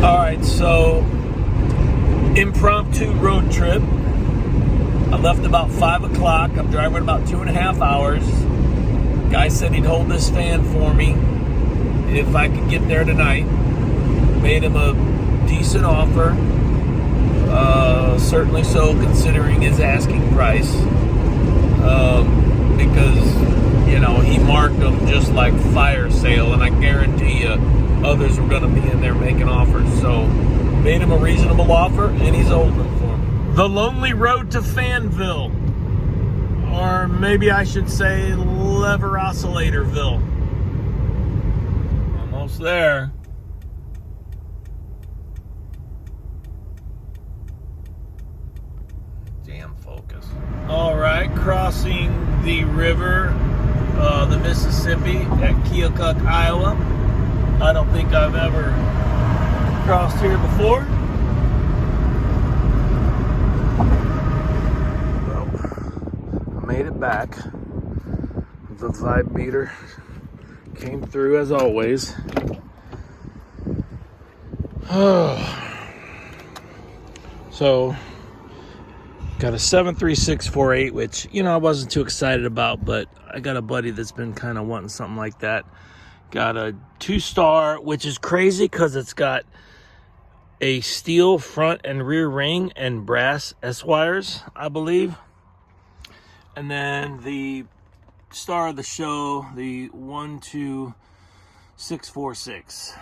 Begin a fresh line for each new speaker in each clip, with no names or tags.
All right, so impromptu road trip. I left about 5 o'clock. I'm driving about 2.5 hours. Guy said he'd hold this fan for me if I could get there tonight. Made him a decent offer. Certainly so, considering his asking price. Because, you know, he marked them just like fire sale, and I guarantee you others were going to be in there making offers. So made him a reasonable offer, and he's holding it for me. The lonely road to Fanville, or maybe I should say Lever Oscillatorville. Almost there. Damn focus. All right, crossing the river, the Mississippi at Keokuk, Iowa. I don't think I've ever crossed here before. Well, I made it back. The vibe meter came through as always. So, got a 73648, which, you know, I wasn't too excited about, but I got a buddy that's been kind of wanting something like that. Got a 2-star, which is crazy because it's got a steel front and rear ring and brass S-wires, I believe. And then the star of the show, the 12646.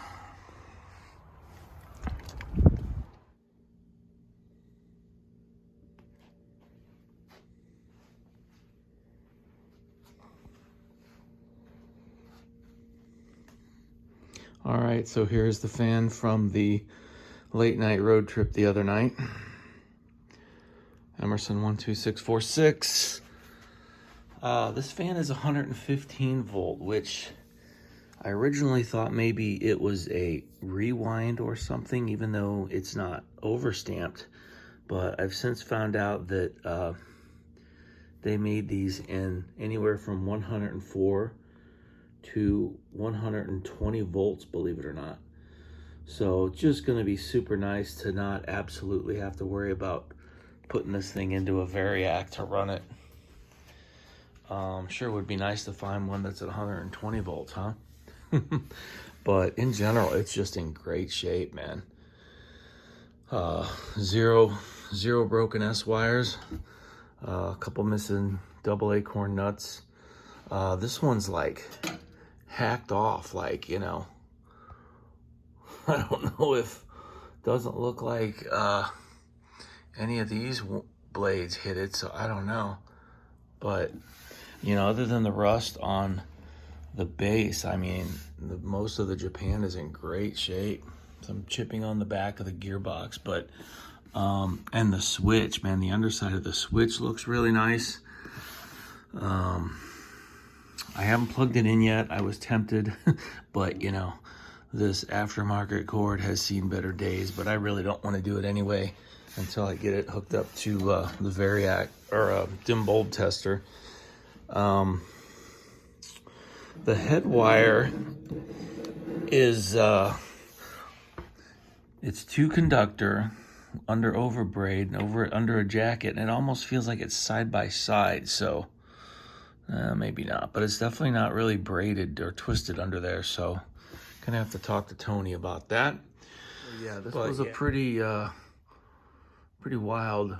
All right, so here's the fan from the late night road trip the other night. Emerson 12646. This fan is 115 volt, which I originally thought maybe it was a rewind or something, even though it's not overstamped. But I've since found out that they made these in anywhere from 104 to 120 volts, believe it or not. So just going to be super nice to not absolutely have to worry about putting this thing into a Variac to run it. Sure would be nice to find one that's at 120 volts, huh? But in general, it's just in great shape, man. Zero broken S wires, a couple missing double acorn nuts. This one's like hacked off, like, you know, I don't know if doesn't look like any of these blades hit it, so I don't know. But, you know, other than the rust on the base, I mean, most of the Japan is in great shape. Some chipping on the back of the gearbox, but and the switch, man, the underside of the switch looks really nice. I haven't plugged it in yet. I was tempted, but, you know, this aftermarket cord has seen better days, but I really don't want to do it anyway until I get it hooked up to the Variac or dim bulb tester. The head wire is it's 2-conductor under overbraid under a jacket, and it almost feels like it's side by side, so maybe not, but it's definitely not really braided or twisted under there, so gonna have to talk to Tony about that. Yeah, this was a pretty wild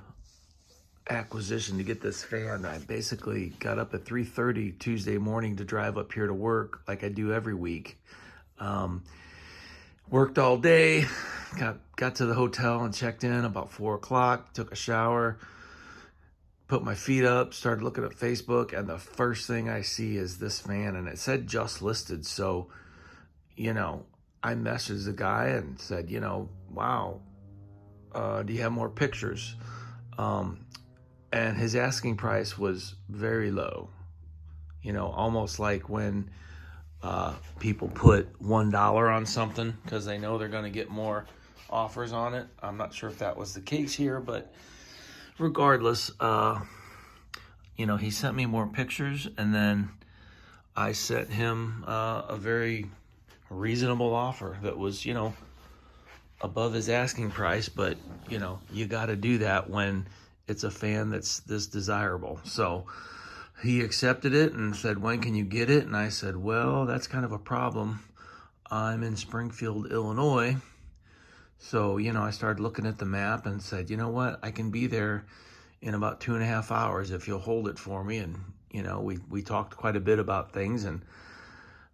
acquisition to get this fan. I basically got up at 3:30 Tuesday morning to drive up here to work like I do every week. Worked all day, got to the hotel and checked in about 4 o'clock, took a shower, put my feet up, started looking at Facebook, and the first thing I see is this fan, and it said just listed. So, you know, I messaged the guy and said, you know, wow, do you have more pictures? And his asking price was very low, you know, almost like when people put $1 on something because they know they're going to get more offers on it. I'm not sure if that was the case here, but regardless, you know, he sent me more pictures, and then I sent him a very reasonable offer that was, you know, above his asking price, but you know, you got to do that when it's a fan that's this desirable. So he accepted it and said, when can you get it? And I said, well, that's kind of a problem. I'm in Springfield, Illinois. So, you know, I started looking at the map and said, you know what, I can be there in about 2.5 hours if you'll hold it for me. And, you know, we talked quite a bit about things, and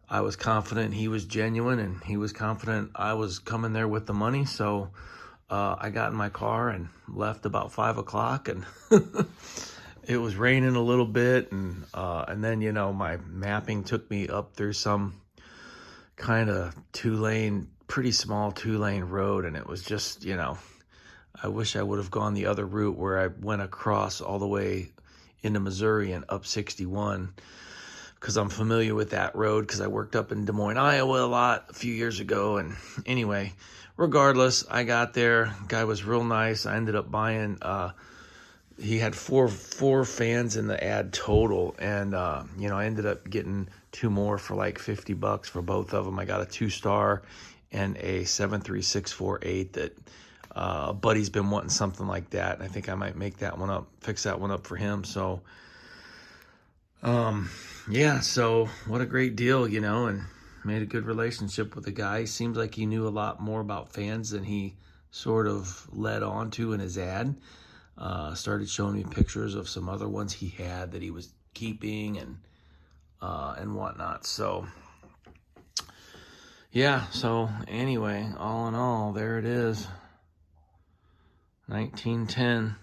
I was confident he was genuine, and he was confident I was coming there with the money. So I got in my car and left about 5 o'clock, and it was raining a little bit. And then, you know, my mapping took me up through some kind of pretty small two-lane road. And it was just, you know, I wish I would have gone the other route where I went across all the way into Missouri and up 61, because I'm familiar with that road because I worked up in Des Moines, Iowa a lot a few years ago. And anyway, regardless, I got there. Guy was real nice. I ended up buying, he had four fans in the ad total. And, you know, I ended up getting 2 more for like $50 for both of them. I got a 2-star and a 73648 that a buddy's been wanting something like that. And I think I might make that one up, fix that one up for him. So, yeah, so what a great deal, you know, and made a good relationship with the guy. Seems like he knew a lot more about fans than he sort of led on to in his ad. Started showing me pictures of some other ones he had that he was keeping and whatnot. So, yeah, so anyway, all in all, there it is. 1910.